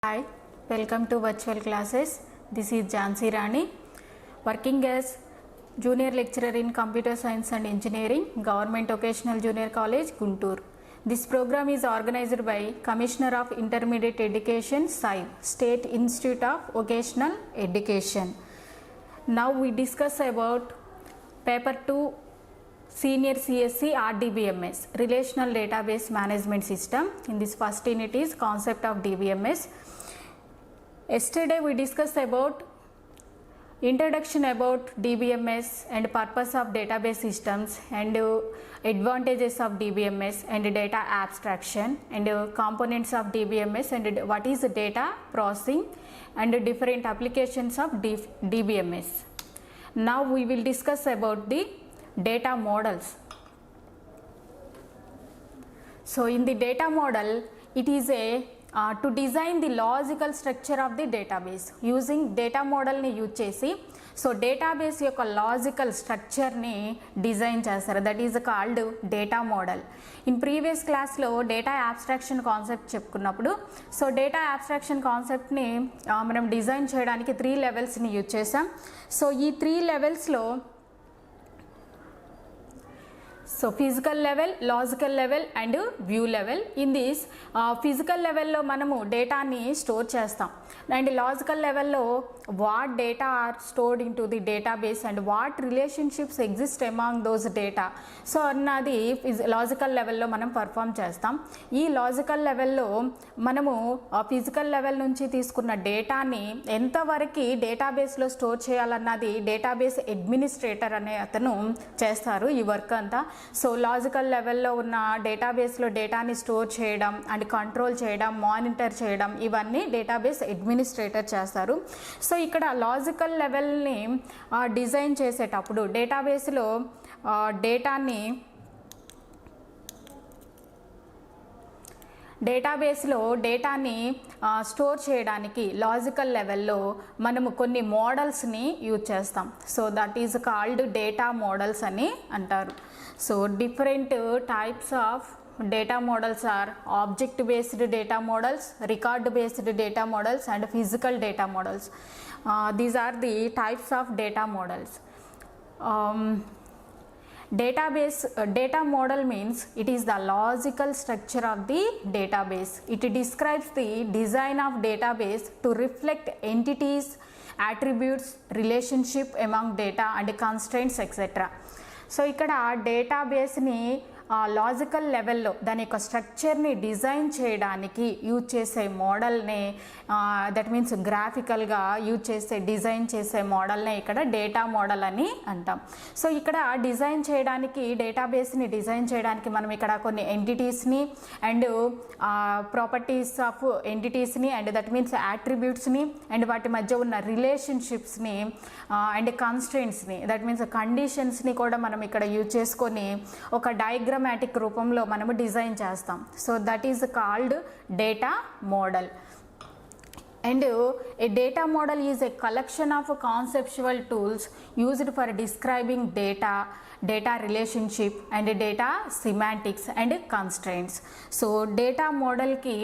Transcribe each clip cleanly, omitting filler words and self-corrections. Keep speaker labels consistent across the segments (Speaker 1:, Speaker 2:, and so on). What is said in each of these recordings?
Speaker 1: Hi, welcome to virtual classes. This is Jhansi Rani, working as Junior Lecturer in Computer Science and Engineering, Government Vocational Junior College, Guntur. This program is organized by Commissioner of Intermediate Education, SIVE, State Institute of Vocational Education. Now we discuss about Paper 2 Senior CSC RDBMS, Relational Database Management System. In this first unit is concept of DBMS. Yesterday we discussed about introduction about DBMS and purpose of database systems and advantages of DBMS and data abstraction and components of DBMS and what is data processing and different applications of DBMS. Now we will discuss about the data models. So in the data model, it is a to design the logical structure of the database using data model ni use chesi, so database yokka logical structure ni design chesaru, that is called data model. In previous class lo data abstraction concept cheppukunnappudu, so data abstraction concept ni manam design cheyadaniki 3 levels ni use chesam. So ee 3 levels lo so physical level, logical level and view level. In this physical level lo manamu data ni store chestam and logical level lo what data are stored into the database and what relationships exist among those data, so annadi logical level lo manam perform chestam. Ee logical level lo manamu physical level nunchi తీసుకున్న data ని ఎంత వరకు database లో store చేయాలన్నది database administrator అనే అతను చేస్తారు ఈ వర్క్ అంతా. సో లాజికల్ లెవెల్లో ఉన్న డేటాబేస్లో డేటాని స్టోర్ చేయడం అండ్ కంట్రోల్ చేయడం, మానిటర్ చేయడం, ఇవన్నీ డేటాబేస్ అడ్మినిస్ట్రేటర్ చేస్తారు. సో ఇక్కడ లాజికల్ లెవెల్ని డిజైన్ చేసేటప్పుడు డేటాబేస్లో డేటాని స్టోర్ చేయడానికి లాజికల్ లెవెల్లో మనము కొన్ని మోడల్స్ని యూజ్ చేస్తాం. So that is called data models అని అంటారు. So different types of data models are object based data models, record based data models and physical data models. These are the types of data models. Data model means it is the logical structure of the database. It describes the design of database to reflect entities, attributes, relationship among data and constraints etc. So ఇక్కడ డేటాబేస్ని logical లెవెల్లో దాని యొక్క స్ట్రక్చర్ని design చేయడానికి use చేసే మోడల్ని, that means గ్రాఫికల్గా use చేసే డిజైన్ చేసే మోడల్ని ఇక్కడ డేటా మోడల్ అని అంటాం. సో ఇక్కడ డిజైన్ చేయడానికి డేటాబేస్ని డిజైన్ చేయడానికి మనం ఇక్కడ కొన్ని ఎంటిటీస్ని అండ్ ప్రాపర్టీస్ ఆఫ్ ఎంటిటీస్ని అండ్ దట్ మీన్స్ యాట్రిబ్యూట్స్ని అండ్ వాటి మధ్య ఉన్న రిలేషన్షిప్స్ని అండ్ కన్స్ట్రెయింట్స్ని, దట్ మీన్స్ కండిషన్స్ని కూడా మనం ఇక్కడ యూజ్ చేసుకొని ఒక డయాగ్రమాటిక్ రూపంలో మనము డిజైన్ చేస్తాం. So that is called data model. And a data model is a collection of conceptual tools used for describing data relationship and data semantics and constraints. So data model ki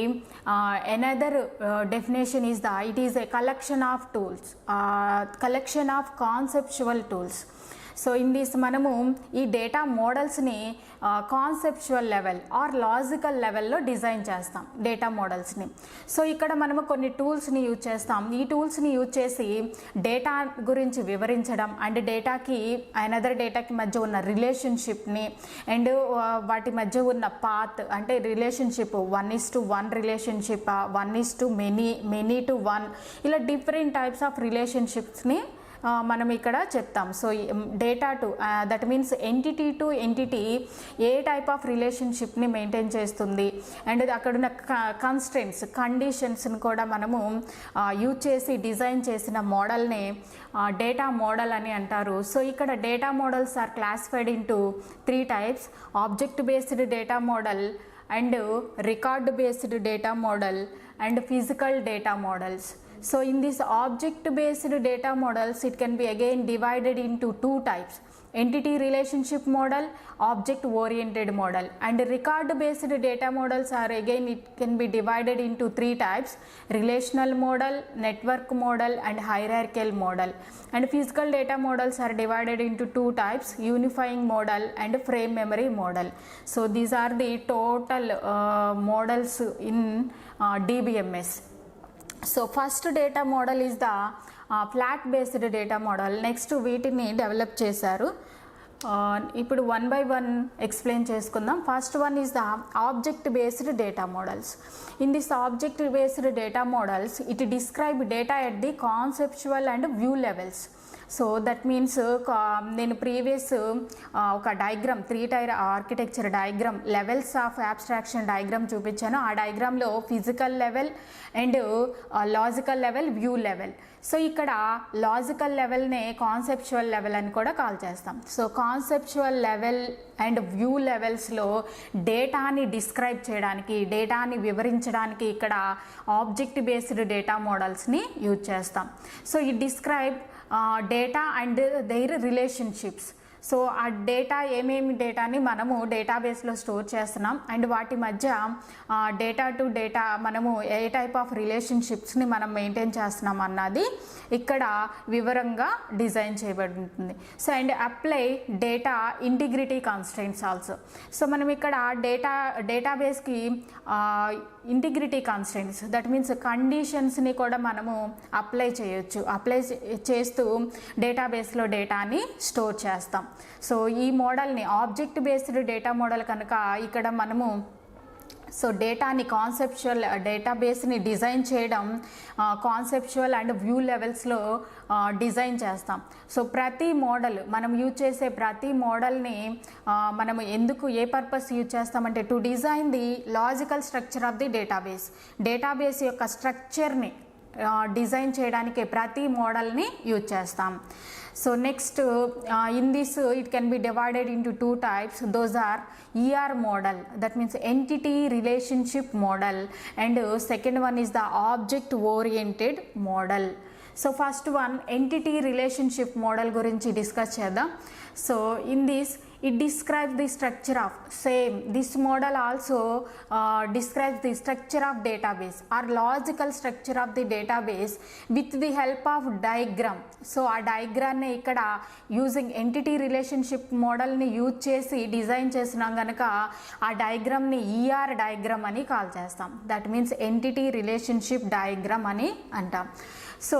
Speaker 1: another definition is that it is a collection of tools, collection of conceptual tools. So in this మనము ఈ data మోడల్స్ని conceptual level or logical లెవెల్లో design చేస్తాం data మోడల్స్ని. So ఇక్కడ మనము కొన్ని టూల్స్ని use చేస్తాం. ఈ టూల్స్ని యూజ్ చేసి డేటా గురించి వివరించడం అండ్ డేటాకి అనదర్ డేటాకి మధ్య ఉన్న రిలేషన్షిప్ని అండ్ వాటి మధ్య ఉన్న పాత్ అంటే relationship 1:1 relationship, 1:many, many to 1, ఇలా డిఫరెంట్ టైప్స్ ఆఫ్ రిలేషన్షిప్స్ని మనం ఇక్కడ చెప్తాం. So data to that means entity to entity a type of రిలేషన్షిప్ని మెయింటైన్ చేస్తుంది అండ్ అక్కడున్న కన్స్ట్రెంట్స్, కండిషన్స్ని కూడా మనము యూజ్ చేసి డిజైన్ చేసిన మోడల్ని డేటా మోడల్ అని అంటారు. సో ఇక్కడ data models are classified into 3 types: object based data model and record based data model and physical data models. So in this object based data models, it can be again divided into 2 types. entity relationship model, object oriented model. And record based data models are again, it can be divided into 3 types: relational model, network model, and hierarchical model. And physical data models are divided into 2 types: unifying model and frame memory model. So these are the total models in DBMS. So first data model is the flat based data model. Next వీటిని develop చేశారు. ఇప్పుడు 1 by 1 explain చేసుకుందాం. First one is the object based data models. In this object based data models it describe data at the conceptual and view levels. So that means నేను previous ఒక diagram 3 tier architecture diagram levels of abstraction diagram చూపించాను. ఆ డయాగ్రామ్లో physical level and logical level, view level. So ఇక్కడ లాజికల్ లెవెల్నే conceptual level అని కూడా call చేస్తాం. So conceptual level and view లెవెల్స్లో డేటాని డిస్క్రైబ్ చేయడానికి, డేటాని వివరించడానికి ఇక్కడ ఆబ్జెక్ట్ బేస్డ్ డేటా మోడల్స్ని యూజ్ చేస్తాం. సో ఈ describe data and their relationships. So ఆ డేటా ఏమేమి డేటాని మనము డేటాబేస్లో స్టోర్ చేస్తున్నాం అండ్ వాటి మధ్య డేటా టు డేటా మనము ఏ టైప్ ఆఫ్ రిలేషన్షిప్స్ని మనం మెయింటైన్ చేస్తున్నాం అన్నది ఇక్కడ వివరంగా డిజైన్ చేయబడి ఉంటుంది. So and apply data integrity constraints also. So మనం ఇక్కడ డేటాబేస్కి ఇంటిగ్రిటీ కాన్స్ట్రెయింట్స్, దట్ మీన్స్ కండిషన్స్ని కూడా మనము అప్లై చేయొచ్చు. అప్లై చేస్తూ డేటాబేస్లో డేటాని స్టోర్ చేస్తాం. సో ఈ మోడల్ని ఆబ్జెక్ట్ బేస్డ్ డేటా మోడల్ కనుక ఇక్కడ మనము సో డేటాని కాన్సెప్చువల్ డేటాబేస్ని డిజైన్ చేయడం కాన్సెప్చువల్ అండ్ వ్యూ లెవెల్స్లో డిజైన్ చేస్తాం. సో ప్రతి మోడల్ మనం యూజ్ చేసే ప్రతి మోడల్ని మనము ఎందుకు ఏ పర్పస్ యూజ్ చేస్తామంటే to design the logical structure of the database యొక్క స్ట్రక్చర్ని డిజైన్ చేయడానికి ప్రతి మోడల్ని యూజ్ చేస్తాం. So next in this it can be divided into 2 types. Those are ER model, that means entity relationship model, and second one is the object oriented model. So first one entity relationship model గురించి discuss చేద్దాం. So in this it describes the structure of this model also describes the structure of database or logical structure of the database with the help of diagram. So ఆ diagram ని ఇక్కడ using entity relationship model ని use చేసి design చేసినాం కనుక ఆ diagram ని ER diagram అని కాల్ చేస్తాం. That means entity relationship diagram అని అంటాం. సో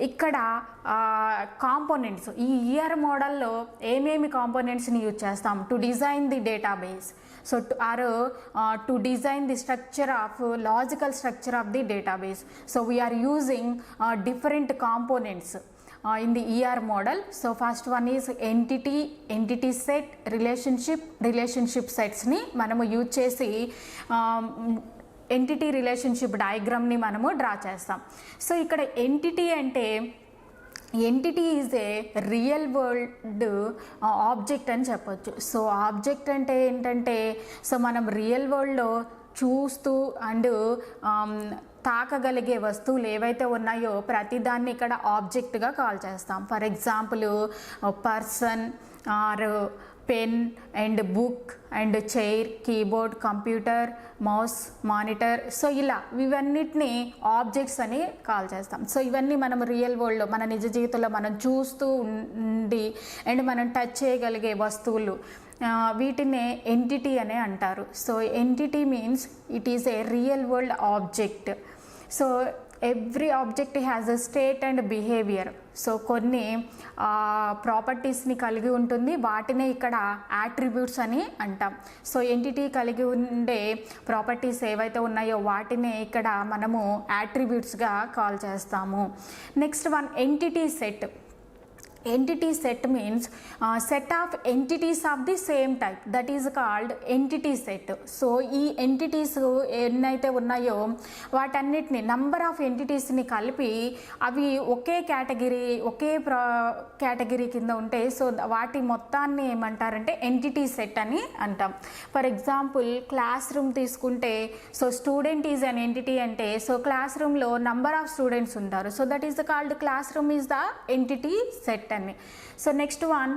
Speaker 1: ఇక్కడ కాంపోనెంట్స్ ఈ ఈఆర్ మోడల్లో ఏమేమి కాంపోనెంట్స్ని యూజ్ చేస్తాం to design the database. So to design the structure of logical structure of the database. So we are using different components in the ER model. So first one is entity set, relationship sets ni manamu use chesi entity relationship డయాగ్రామ్ని మనము draw చేస్తాం. So ఇక్కడ entity అంటే entity is a real world object అని చెప్పొచ్చు. So object అంటే ఏంటంటే so మనం రియల్ వరల్డ్లో చూస్తూ అండ్ తాకగలిగే వస్తువులు ఏవైతే ఉన్నాయో ప్రతిదాన్ని ఇక్కడ ఆబ్జెక్ట్గా కాల్ చేస్తాం. For example person are pen and book and chair, keyboard, computer, mouse, monitor. So ఇలా ఇవన్నిటిని ఆబ్జెక్ట్స్ అని కాల్ చేస్తాం. సో ఇవన్నీ మనం రియల్ వరల్డ్లో మన నిజ జీవితంలో మనం చూస్తూ ఉండి అండ్ మనం టచ్ చేయగలిగే వస్తువులు, వీటినే ఎంటిటీ అనే అంటారు. So entity means it is a real world object. So every object has a state and behaviour. So కొన్ని ప్రాపర్టీస్ని కలిగి ఉంటుంది, వాటినే ఇక్కడ యాట్రిబ్యూట్స్ అని అంటాం. సో ఎంటిటీ కలిగి ఉండే ప్రాపర్టీస్ ఏవైతే ఉన్నాయో వాటినే ఇక్కడ మనము యాట్రిబ్యూట్స్గా కాల్ చేస్తాము. Next one entity set. Entity set means set of entities of the same type, that is called entity set. So ఈ entities ఎన్నైతే ఉన్నాయో వాటన్నిటిని నంబర్ ఆఫ్ ఎంటిటీస్ని కలిపి అవి ఒకే కేటగిరీ కింద ఉంటాయి. సో వాటి మొత్తాన్ని ఏమంటారంటే ఎంటిటీ సెట్ అని అంటాం. ఫర్ ఎగ్జాంపుల్ క్లాస్ రూమ్ తీసుకుంటే so student is an entity అంటే సో క్లాస్ రూమ్లో నంబర్ ఆఫ్ స్టూడెంట్స్ ఉంటారు. So that is called classroom is the entity set అని. So next one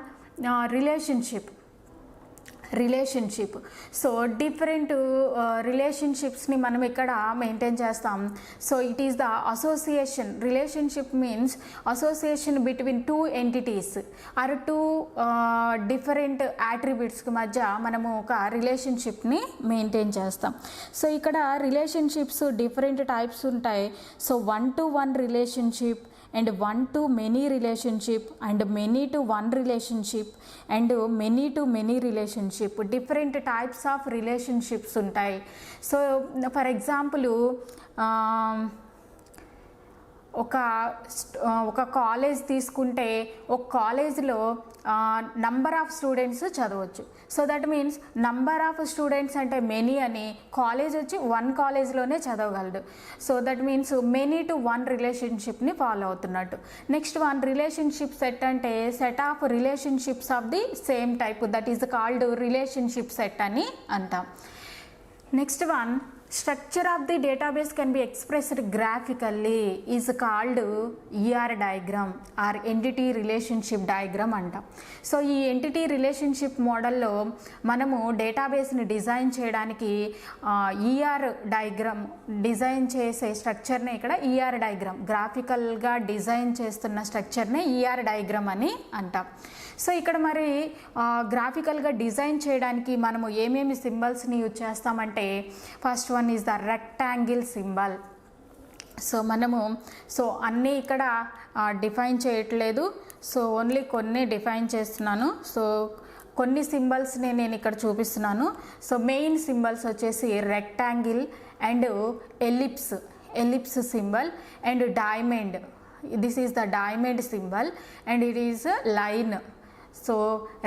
Speaker 1: relationship. So different రిలేషన్షిప్స్ని మనం ఇక్కడ మెయింటైన్ చేస్తాం. So it is the association. Relationship means association between two entities or two different యాట్రిబ్యూట్స్కి మధ్య మనము ఒక రిలేషన్షిప్ని మెయింటైన్ చేస్తాం. సో ఇక్కడ రిలేషన్షిప్స్ డిఫరెంట్ టైప్స్ ఉంటాయి. So 1-to-1 relationship and 1-to-many relationship and many-to-one relationship and many-to-many relationship. Different types of relationships ఉంటాయి. So for example ఒక కాలేజ్ తీసుకుంటే ఒక కాలేజ్లో నంబర్ ఆఫ్ స్టూడెంట్స్ చదవచ్చు. So that means number of students అంటే many అని, college వచ్చి one కాలేజ్లోనే చదవగలడు. సో దట్ మీన్స్ many-to-one రిలేషన్షిప్ని ఫాలో అవుతున్నట్టు. నెక్స్ట్ వన్ రిలేషన్షిప్ సెట్ అంటే set of relationships of the same type, that is called relationship set అని అంటాం. Next one structure of the database can be expressed graphically is called ER diagram are entity relationship diagram అంటాం. So ఈ entity relationship మోడల్లో మనము డేటాబేస్ని design చేయడానికి ER diagram design చేసే స్ట్రక్చర్నే ఇక్కడ ER diagram, గ్రాఫికల్గా డిజైన్ చేస్తున్న స్ట్రక్చర్నే ఈఆర్ డయాగ్రామ్ అని అంటాం. సో ఇక్కడ మరి గ్రాఫికల్గా డిజైన్ చేయడానికి మనము ఏమేమి సింబల్స్ని యూజ్ చేస్తామంటే first one is the rectangle symbol. So మనము అన్నీ ఇక్కడ డిఫైన్ చేయట్లేదు. సో ఓన్లీ కొన్ని డిఫైన్ చేస్తున్నాను. సో కొన్ని సింబల్స్ని నేను ఇక్కడ చూపిస్తున్నాను. సో మెయిన్ సింబల్స్ వచ్చేసి rectangle and ellipse symbol and diamond. This is the diamond symbol and it is line. So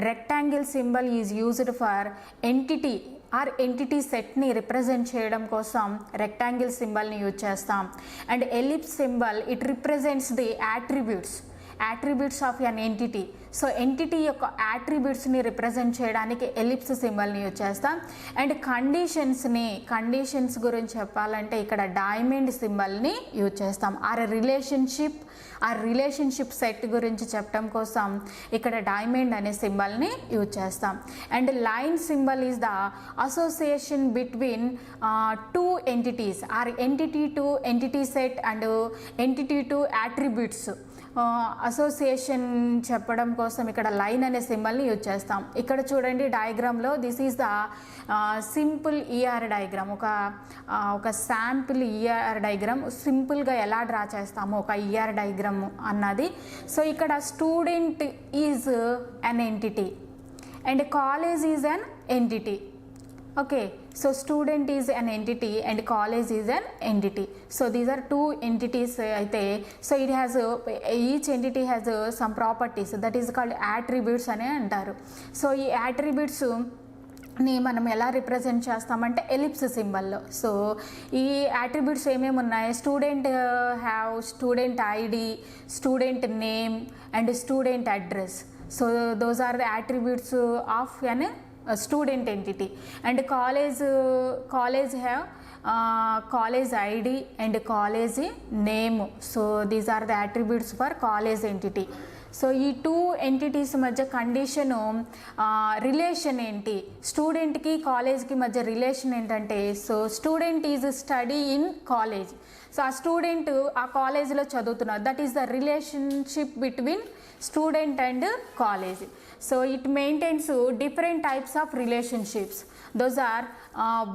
Speaker 1: rectangle symbol is used for entity సెట్ని రిప్రజెంట్ చేయడం కోసం రెక్టాంగిల్ సింబల్ని యూజ్ చేస్తాం. And ellipse symbol it represents the attributes of N entity. So entity యొక్క యాట్రిబ్యూట్స్ని represent చేయడానికి ellipse సింబల్ని use చేస్తాం. And conditions గురించి చెప్పాలంటే ఇక్కడ డైమండ్ సింబల్ని యూజ్ చేస్తాం. రిలేషన్షిప్ సెట్ గురించి చెప్పడం కోసం ఇక్కడ డైమండ్ అనే సింబల్ని యూజ్ చేస్తాం. And line symbol is the association between two entities or entity to entity set and entity to attributes association చెప్పడం కోసం ఇక్కడ లైన్ అనే సింబల్ని యూజ్ చేస్తాం. ఇక్కడ చూడండి డయాగ్రామ్లో this is the simple ER diagram. ఒక శాంపుల్ ఈఆర్ డయాగ్రామ్ సింపుల్గా ఎలా డ్రా చేస్తామో ఒక ఈఆర్ డయాగ్రామ్ అన్నది. సో ఇక్కడ student is an entity and college is an entity. Okay, so student is an entity and college is an entity. So these are two entities అయితే so it has each entity has some properties that is called attributes అని అంటారు. సో ఈ యాట్రిబ్యూట్స్ని మనం ఎలా represent చేస్తామంటే ellipse సింబల్లో. సో ఈ యాట్రిబ్యూట్స్ ఏమేమి ఉన్నాయి? Student ID, student name and student address. So those are the attributes of an student entity. And college have college ID and college name. So these are the attributes for college entity. So ఈ two entities మధ్య condition relation ఏంటి, స్టూడెంట్కి కాలేజ్కి మధ్య relation ఏంటంటే so student is study in college. So ఆ student ఆ కాలేజ్లో చదువుతున్నారు. That is the relationship between student and college. So it maintains different types of relationships. Those are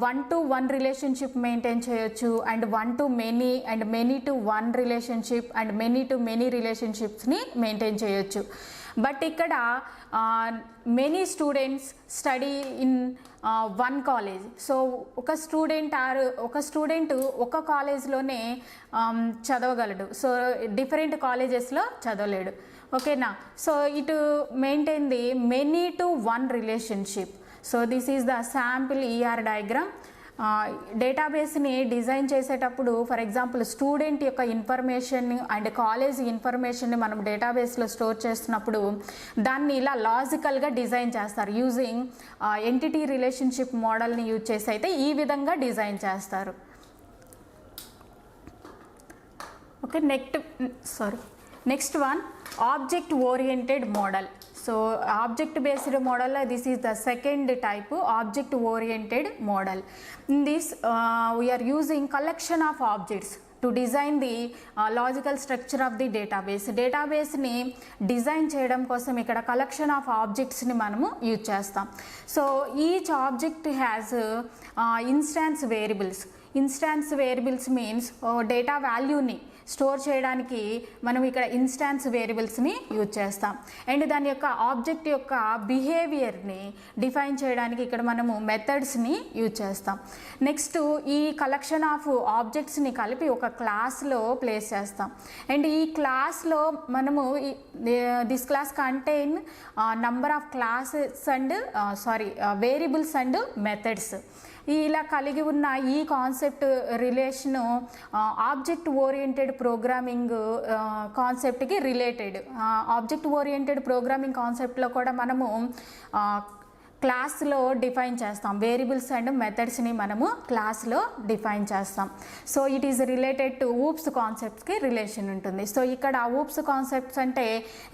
Speaker 1: 1-to-1 relationship maintain చేయొచ్చు and 1-to-many and many-to-one relationship and many-to-many రిలేషన్షిప్స్ని maintain చేయొచ్చు. But ఇక్కడ many students study in one college. So ఒక student ఒక కాలేజ్లోనే చదవగలడు. So different కాలేజెస్లో చదవలేడు. ఓకేనా? So it maintain the many-to-one relationship. So this is the sample ER diagram. డేటాబేస్ని డిజైన్ చేసేటప్పుడు ఫర్ ఎగ్జాంపుల్ స్టూడెంట్ యొక్క ఇన్ఫర్మేషన్ అండ్ కాలేజ్ ఇన్ఫర్మేషన్ని మనం డేటాబేస్లో స్టోర్ చేస్తున్నప్పుడు దాన్ని ఇలా లాజికల్గా డిజైన్ చేస్తారు. యూజింగ్ ఎంటిటీ రిలేషన్షిప్ మోడల్ని యూజ్ చేసి అయితే ఈ విధంగా డిజైన్ చేస్తారు. Okay, next one object oriented model. So object based model, this is the second type, object oriented model. In this we are using collection of objects to design the logical structure of the database. Database ni design చేయడం కోసం ఇక్కడ collection of objects ని మనము use చేస్తాం. So each object has instance variables. Instance variables means data value ni store చేయడానికి మనం ఇక్కడ instance వేరియబుల్స్ని యూజ్ చేస్తాం. అండ్ దాని యొక్క ఆబ్జెక్ట్ యొక్క బిహేవియర్ని డిఫైన్ చేయడానికి ఇక్కడ మనము మెథడ్స్ని యూజ్ చేస్తాం. నెక్స్ట్ ఈ కలెక్షన్ ఆఫ్ ఆబ్జెక్ట్స్ని కలిపి ఒక క్లాస్లో ప్లేస్ చేస్తాం. అండ్ ఈ క్లాస్లో మనము this class contain number of classes and variables and methods. ఇలా కలిగి ఉన్న ఈ concept relation object oriented programming కాన్సెప్ట్కి రిలేటెడ్. ఆబ్జెక్ట్ ఓరియంటెడ్ ప్రోగ్రామింగ్ కాన్సెప్ట్లో కూడా మనము క్లాస్లో డిఫైన్ చేస్తాం. వేరియబుల్స్ అండ్ మెథడ్స్ని మనము క్లాస్లో డిఫైన్ చేస్తాం. So it is related to OOPS కాన్సెప్ట్స్కి రిలేషన్ ఉంటుంది. సో ఇక్కడ ఊప్స్ కాన్సెప్ట్స్ అంటే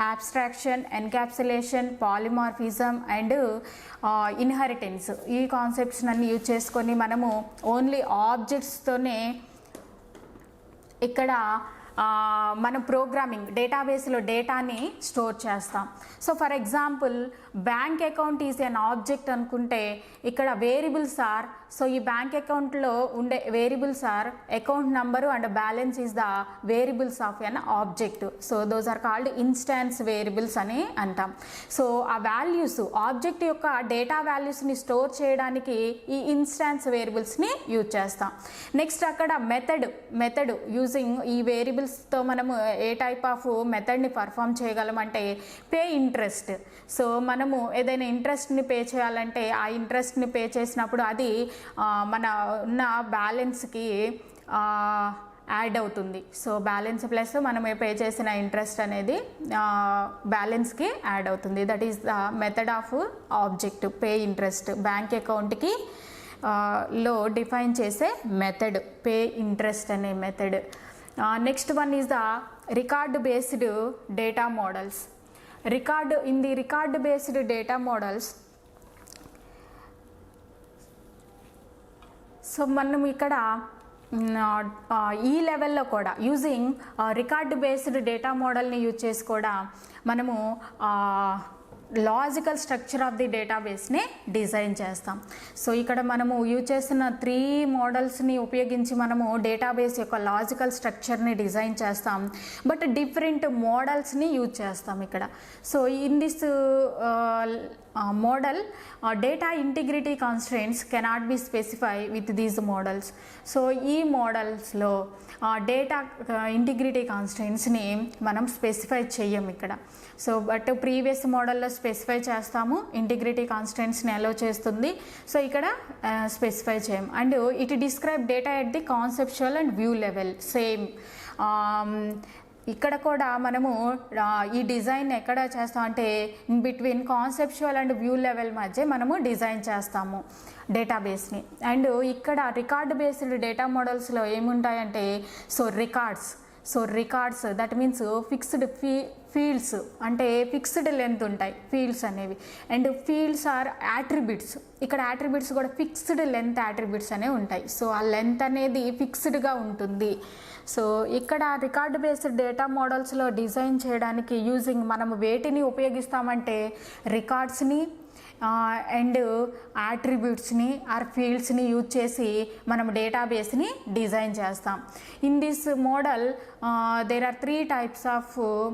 Speaker 1: abstraction, encapsulation, polymorphism and inheritance. ఈ కాన్సెప్ట్స్ అన్ని యూజ్ చేసుకొని మనము ఓన్లీ ఆబ్జెక్ట్స్తోనే ఇక్కడ మనం ప్రోగ్రామింగ్ డేటాబేస్లో డేటాని స్టోర్ చేస్తాం. So for example bank account is an object అనుకుంటే ఇక్కడ వేరియబుల్స్ ఆర్, సో ఈ బ్యాంక్ అకౌంట్లో ఉండే variables are account number and balance is the variables of an object. So those are called instance variables అని అంటాం. So ఆ values object యొక్క data వాల్యూస్ని స్టోర్ చేయడానికి ఈ ఇన్స్టాన్స్ వేరియబుల్స్ని యూజ్ చేస్తాం. నెక్స్ట్ అక్కడ మెథడ్ యూజింగ్ ఈ వేరియబుల్స్తో మనము ఏ టైప్ ఆఫ్ మెథడ్ని పర్ఫామ్ చేయగలమంటే పే ఇంట్రెస్ట్. సో మనము ఏదైనా ఇంట్రెస్ట్ని పే చేయాలంటే ఆ ఇంట్రెస్ట్ని పే చేసినప్పుడు అది మన ఉన్న బ్యాలెన్స్కి యాడ్ అవుతుంది. సో బ్యాలెన్స్ ప్లస్ మనం పే చేసిన ఇంట్రెస్ట్ అనేది బ్యాలెన్స్కి యాడ్ అవుతుంది. That is the method of object pay interest. Bank అకౌంట్కి లో డిఫైన్ చేసే మెథడ్ పే ఇంట్రెస్ట్ అనే method. Next one is the record based data models. in the record based data models, so మనం ఇక్కడ ఈ లెవెల్లో కూడా యూజింగ్ రికార్డ్ బేస్డ్ డేటా మోడల్ని యూజ్ చేసి కూడా మనము logical structure of the డేటాబేస్ని design చేస్తాం. సో ఇక్కడ మనము యూజ్ చేస్తున్న 3 మోడల్స్ని ఉపయోగించి మనము డేటాబేస్ యొక్క లాజికల్ స్ట్రక్చర్ని డిజైన్ చేస్తాం. బట్ డిఫరెంట్ మోడల్స్ని యూజ్ చేస్తాం ఇక్కడ. So in this model data integrity constraints cannot be specified with these models. So ఈ మోడల్స్లో డేటా ఇంటిగ్రిటీ కాన్స్ట్రెయింట్స్ని మనం స్పెసిఫై చెయ్యం ఇక్కడ. సో బట్ ప్రీవియస్ మోడల్లో స్పెసిఫై చేస్తాము, ఇంటిగ్రిటీ కాన్స్ట్రెయింట్స్ని అలో చేస్తుంది. సో ఇక్కడ స్పెసిఫై చేయం. And it describe data at the conceptual and view level same. ఇక్కడ కూడా మనము ఈ డిజైన్ ఎక్కడ చేస్తామంటే in between conceptual and view level మధ్య మనము డిజైన్ చేస్తాము డేటాబేస్ని. అండ్ ఇక్కడ రికార్డ్ బేస్డ్ డేటా మోడల్స్లో ఏముంటాయంటే records that means fixed fields అంటే ఫిక్స్డ్ లెంత్ ఉంటాయి ఫీల్డ్స్ అనేవి. And fields are attributes. ఇక్కడ యాట్రిబ్యూట్స్ కూడా ఫిక్స్డ్ లెంత్ యాట్రిబ్యూట్స్ అనేవి ఉంటాయి. సో ఆ లెంత్ అనేది ఫిక్స్డ్గా ఉంటుంది. సో ఇక్కడ రికార్డ్ బేస్డ్ డేటా మోడల్స్లో డిజైన్ చేయడానికి యూజింగ్ మనము వేటిని ఉపయోగిస్తామంటే రికార్డ్స్ని అండ్ యాట్రిబ్యూట్స్ని ఆర్ ఫీల్డ్స్ని యూజ్ చేసి మనం డేటాబేస్ని డిజైన్ చేస్తాం. In this model there are 3 types of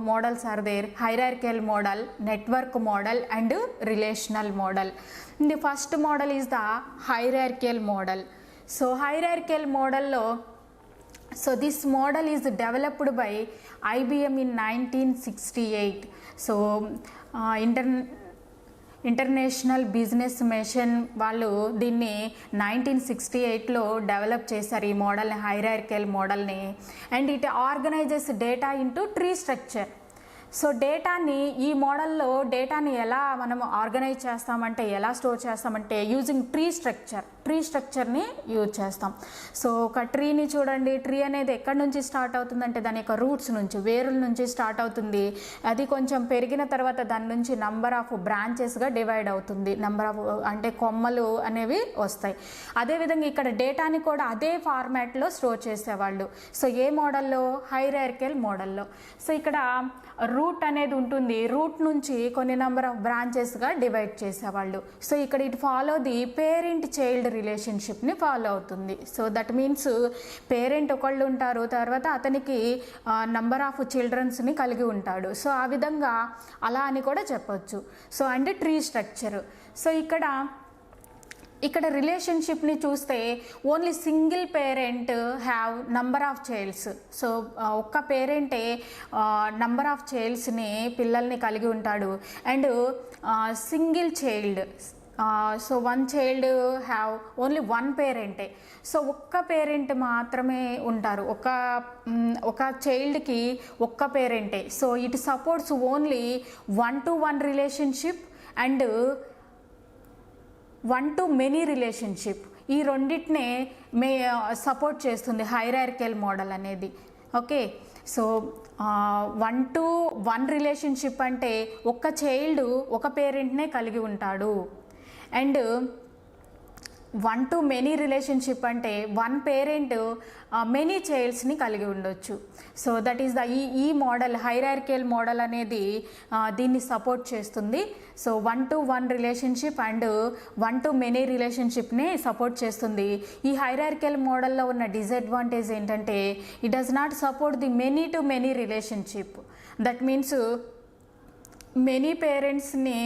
Speaker 1: models are there: hierarchical model, network model and relational model. The first model is the hierarchical model. So hierarchical మోడల్లో this model is developed by IBM in 1968. So International Business Mission వాళ్ళు దీన్ని 1968లో develop చేశారు ఈ మోడల్ని, హైరార్కికల్ మోడల్ని. And it organizes data into tree structure. So డేటాని ఈ మోడల్లో డేటాని ఎలా మనం ఆర్గనైజ్ చేస్తామంటే ఎలా స్టోర్ చేస్తామంటే యూజింగ్ ట్రీ స్ట్రక్చర్. ట్రీ స్ట్రక్చర్ని యూజ్ చేస్తాం. సో ఒక ట్రీని చూడండి, ట్రీ అనేది ఎక్కడి నుంచి స్టార్ట్ అవుతుందంటే దాని యొక్క రూట్స్ నుంచి, వేరుల నుంచి స్టార్ట్ అవుతుంది. అది కొంచెం పెరిగిన తర్వాత దాని నుంచి నంబర్ ఆఫ్ బ్రాంచెస్గా డివైడ్ అవుతుంది, నంబర్ ఆఫ్ అంటే కొమ్మలు అనేవి వస్తాయి. అదేవిధంగా ఇక్కడ డేటాని కూడా అదే ఫార్మాట్లో స్టోర్ చేసేవాళ్ళు. సో ఏ మోడల్లో? హైరార్కికల్ మోడల్లో. సో ఇక్కడ రూట్ అనేది ఉంటుంది, రూట్ నుంచి కొన్ని నెంబర్ ఆఫ్ బ్రాంచెస్గా డివైడ్ చేసేవాళ్ళు. సో ఇక్కడ it follow the parent child రిలేషన్షిప్ని ఫాలో అవుతుంది. సో దట్ మీన్స్ పేరెంట్ ఒకళ్ళు ఉంటారు, తర్వాత అతనికి నంబర్ ఆఫ్ చిల్డ్రన్స్ని కలిగి ఉంటాడు. సో ఆ విధంగా అలా అని కూడా చెప్పొచ్చు. సో అంటే ట్రీ స్ట్రక్చర్. సో ఇక్కడ రిలేషన్షిప్ని చూస్తే only single parent have number of childs. So ఒక్క పేరెంటే నంబర్ ఆఫ్ చైల్డ్స్ని, పిల్లల్ని కలిగి ఉంటాడు. And single child, so one child have only one పేరెంటే. సో ఒక్క పేరెంట్ మాత్రమే ఉంటారు, ఒక చైల్డ్కి ఒక్క పేరెంటే. So it supports only 1-to-1 relationship and 1-to-many relationship. ఈ రెండింటినే సపోర్ట్ చేస్తుంది హైరార్కికల్ మోడల్ అనేది. ఓకే, సో 1-to-1 రిలేషన్షిప్ అంటే ఒక్క చైల్డ్ ఒక పేరెంట్నే కలిగి ఉంటాడు. అండ్ 1-to-many రిలేషన్షిప్ అంటే వన్ పేరెంట్ మెనీ చైల్డ్స్ని కలిగి ఉండొచ్చు. సో దట్ ఈస్ ఈ మోడల్, హైరార్కికల్ మోడల్ అనేది దీన్ని సపోర్ట్ చేస్తుంది. So 1-to-1 relationship and 1-to-many రిలేషన్షిప్ని సపోర్ట్ చేస్తుంది. ఈ హైరార్కికల్ మోడల్లో ఉన్న డిసడ్వాంటేజ్ ఏంటంటే it does not support the many relationship. That means many పేరెంట్స్ని,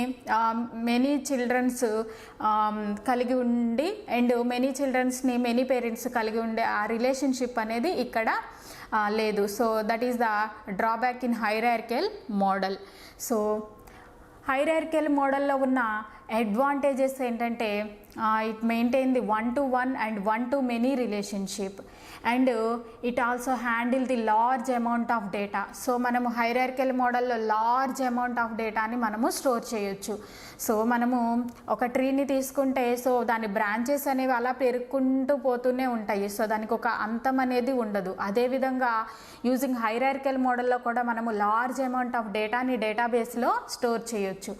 Speaker 1: మెనీ చిల్డ్రన్స్ కలిగి ఉండి అండ్ మెనీ చిల్డ్రన్స్ని మెనీ పేరెంట్స్ కలిగి ఉండే ఆ రిలేషన్షిప్ అనేది ఇక్కడ లేదు. So that is the drawback in hierarchical model. So hierarchical మోడల్లో ఉన్న అడ్వాంటేజెస్ ఏంటంటే it maintain the 1-to-1 and 1-to-many relationship and it also handle the large amount of data. So మనము హైరార్కికల్ మోడల్లో లార్జ్ అమౌంట్ ఆఫ్ డేటాని మనము store చేయొచ్చు. So మనము ఒక ట్రీని తీసుకుంటే సో దాని బ్రాంచెస్ అనేవి అలా పెరుగుకుంటూ పోతూనే ఉంటాయి. సో దానికి ఒక అంతం అనేది ఉండదు. అదేవిధంగా యూజింగ్ హైరార్కికల్ మోడల్లో కూడా మనము లార్జ్ అమౌంట్ ఆఫ్ డేటాని డేటాబేస్లో స్టోర్ చేయొచ్చు.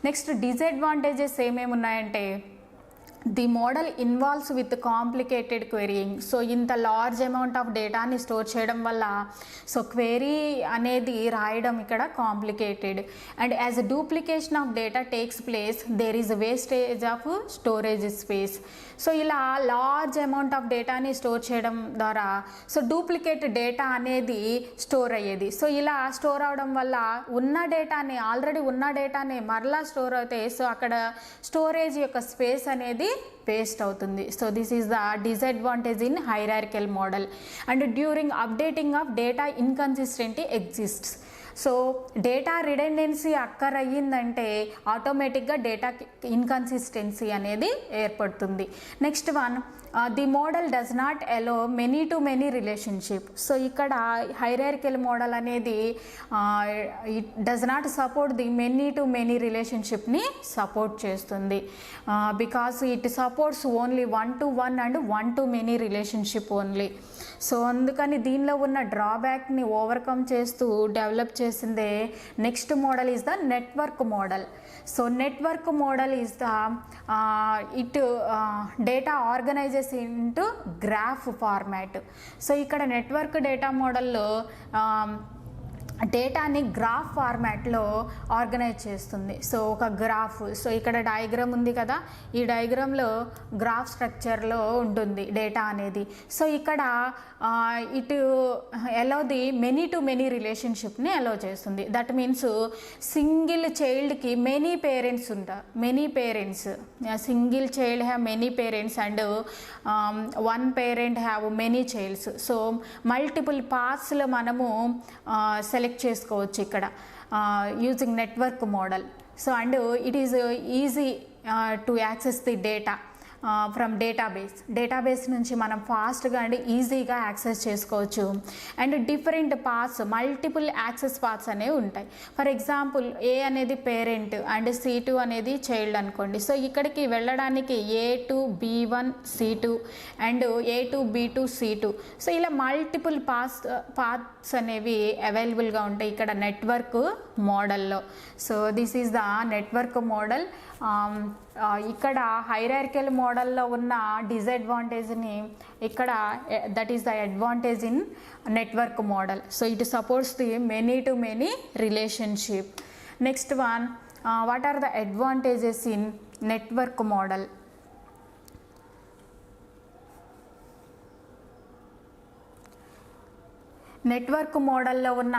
Speaker 1: నెక్స్ట్ డిసడ్వాంటేజెస్ ఏమేమి ఉన్నాయంటే the model involves with complicated querying. So ఇంత లార్జ్ అమౌంట్ ఆఫ్ డేటాని స్టోర్ చేయడం వల్ల సో క్వెరీ అనేది రాయడం ఇక్కడ complicated. And as a duplication of data takes place there is wastage of storage space. So ఇలా లార్జ్ అమౌంట్ ఆఫ్ డేటాని store చేయడం ద్వారా సో డూప్లికేట్ డేటా అనేది స్టోర్ అయ్యేది. సో ఇలా స్టోర్ అవడం వల్ల ఆల్రెడీ ఉన్న డేటాని మరలా స్టోర్ అవుతాయి. సో అక్కడ స్టోరేజ్ యొక్క స్పేస్ అనేది వేస్ట్ అవుతుంది. So this is the disadvantage in hierarchical model. And during updating of data inconsistency exists. So data redundancy occur అయ్యిందంటే ఆటోమేటిక్గా డేటా ఇన్కన్సిస్టెన్సీ అనేది ఏర్పడుతుంది. Next one, the model does not allow many to many relationship. So ఇక్కడ hierarchical model అనేది it does not support the many to many రిలేషన్షిప్ని support చేస్తుంది. Because it supports only 1-to-1 and 1-to-many relationship only. So అందుకని దీనిలో ఉన్న డ్రాబ్యాక్ని ఓవర్కమ్ చేస్తూ డెవలప్ చేసిందే next model is the network model. So network model is the data organises into graph format. So ఇక్కడ network data మోడల్లో డేటాని graph ఫార్మాట్లో ఆర్గనైజ్ చేస్తుంది. సో ఒక గ్రాఫ్, సో ఇక్కడ డయాగ్రామ్ ఉంది కదా, ఈ డయాగ్రామ్లో గ్రాఫ్ స్ట్రక్చర్లో ఉంటుంది డేటా అనేది. సో ఇక్కడ ఇటు అలో ది మెనీ-to-many రిలేషన్షిప్ని అలో చేస్తుంది. దట్ మీన్స్ సింగిల్ చైల్డ్కి మెనీ పేరెంట్స్ ఉంటారు, single child have many parents and one parent have many childs. So multiple పాత్స్లో మనము సెలెక్ట్ చేసుకోవచ్చు ఇక్కడ using network model. So and it is easy to access the data. From database నుంచి మనం ఫాస్ట్గా and ఈజీగా access చేసుకోవచ్చు. And different paths, multiple access paths అనేవి ఉంటాయి. ఫర్ ఎగ్జాంపుల్ ఏ అనేది పేరెంట్ అండ్ C2 అనేది చైల్డ్ అనుకోండి. సో ఇక్కడికి వెళ్ళడానికి A2 B1 C2 and A2 B2 C2. So ఇలా మల్టిపుల్ పాత్స్ అనేవి అవైలబుల్గా ఉంటాయి ఇక్కడ నెట్వర్క్ మోడల్లో. So this is the network model. ఇక్కడ హైరార్కికల్ మోడల్లో ఉన్న డిసడ్వాంటేజ్ని ఇక్కడ that is the advantage in network model. So it supports the many to many relationship. Next one, what are the advantages in network model? నెట్వర్క్ మోడల్లో ఉన్న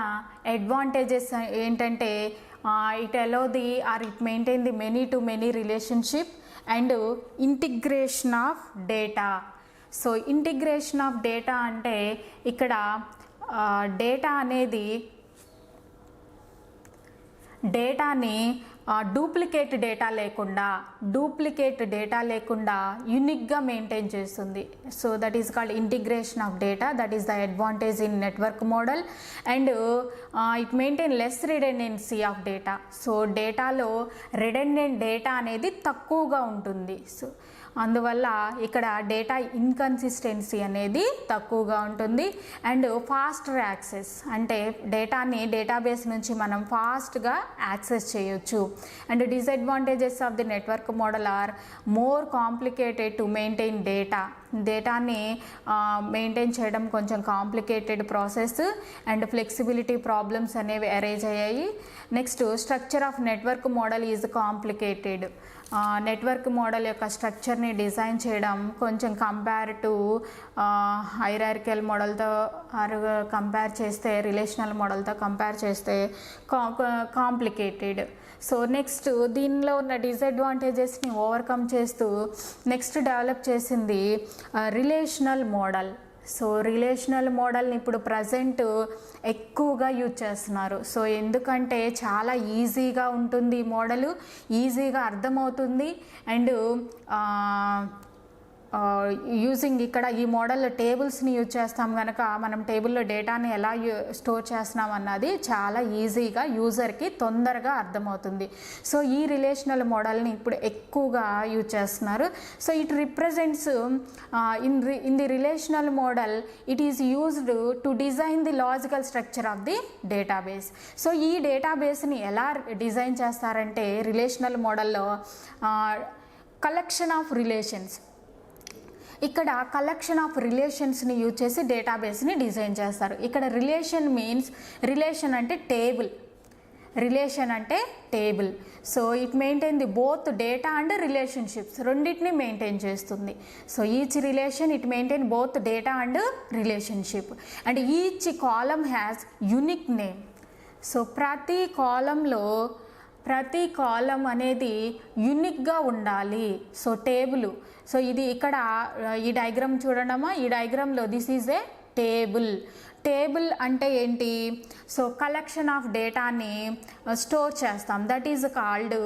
Speaker 1: అడ్వాంటేజెస్ ఏంటంటే it allow the or it maintain the many to many relationship and integration of data. So integration of data అంటే ఇక్కడ data అనేది డేటాని duplicate data లేకుండా యూనిక్గా మెయింటైన్ చేస్తుంది. So that is called integration of data. That is the advantage in network model. And it maintain less redundancy of data. So డేటాలో redundant data అనేది తక్కువగా ఉంటుంది. సో అందువల్ల ఇక్కడ డేటా ఇన్కన్సిస్టెన్సీ అనేది తక్కువగా ఉంటుంది. అండ్ ఫాస్టర్ యాక్సెస్ అంటే డేటాని డేటాబేస్ నుంచి మనం ఫాస్ట్గా యాక్సెస్ చేయొచ్చు. And disadvantages of the network model are more complicated to maintain డేటాని మెయింటైన్ చేయడం కొంచెం complicated process and flexibility problems అనేవి అరైజ్ అయ్యాయి. Next, structure of network model is complicated. Network model యొక్క స్ట్రక్చర్ని డిజైన్ చేయడం కొంచెం కంపేర్ టు హైరార్కికల్ మోడల్తో కంపేర్ చేస్తే, రిలేషనల్ మోడల్తో కంపేర్ చేస్తే కాంప్లికేటెడ్. సో నెక్స్ట్, దీనిలో ఉన్న డిసడ్వాంటేజెస్ని ఓవర్కమ్ చేస్తూ నెక్స్ట్ డెవలప్ చేసింది రిలేషనల్ మోడల్. సో రిలేషనల్ మోడల్ని ఇప్పుడు ప్రజెంట్ ఎక్కువగా యూజ్ చేస్తున్నారు. సో ఎందుకంటే చాలా ఈజీగా ఉంటుంది ఈ మోడలు, ఈజీగా అర్థమవుతుంది. అండ్ యూజింగ్ ఇక్కడ ఈ మోడల్లో టేబుల్స్ని యూజ్ చేస్తాం కనుక మనం టేబుల్లో డేటాని ఎలా స్టోర్ చేస్తున్నాం అన్నది చాలా ఈజీగా యూజర్కి తొందరగా అర్థమవుతుంది. సో ఈ రిలేషనల్ మోడల్ని ఇప్పుడు ఎక్కువగా యూజ్ చేస్తున్నారు. So it represents in the relational model it is used to design the logical structure of the database. So ఈ డేటాబేస్ని ఎలా డిజైన్ చేస్తారంటే రిలేషనల్ మోడల్లో కలెక్షన్ ఆఫ్ రిలేషన్స్, ఇక్కడ కలెక్షన్ ఆఫ్ రిలేషన్స్ని యూజ్ చేసి డేటాబేస్ని డిజైన్ చేస్తారు. ఇక్కడ రిలేషన్ మీన్స్, రిలేషన్ అంటే table. So it maintain the both data and relationships, రెండింటిని మెయింటైన్ చేస్తుంది. So each relation it maintain both data and relationship and each column has unique name. So ప్రతి కాలం అనేది యూనిక్గా ఉండాలి. సో టేబుల్, సో ఇది ఇక్కడ ఈ డయాగ్రామ్ చూడడమా, ఈ డయాగ్రామ్లో దిస్ ఈజ్ ఏ టేబుల్ అంటే ఏంటి? సో కలెక్షన్ ఆఫ్ డేటాని స్టోర్ చేస్తాం, that is called